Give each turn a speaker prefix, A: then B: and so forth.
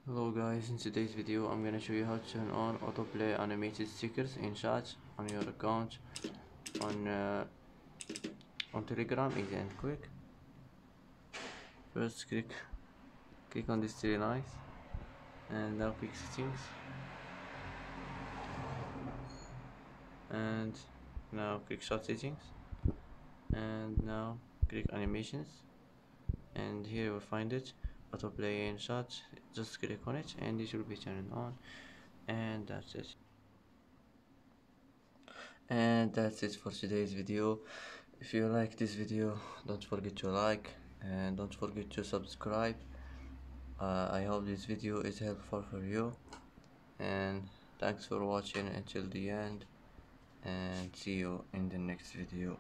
A: Hello guys, in today's video I'm gonna show you how to turn on autoplay animated stickers in chat on your account on Telegram. Easy and quick. First click on this three lines and now click settings and now click shot settings and now click animations and here you will find it, autoplay in shot. Just click on it and it will be turned on, and that's it. And that's it for today's video. If you like this video, don't forget to like and don't forget to subscribe. I hope this video is helpful for you, and thanks for watching until the end, and see you in the next video.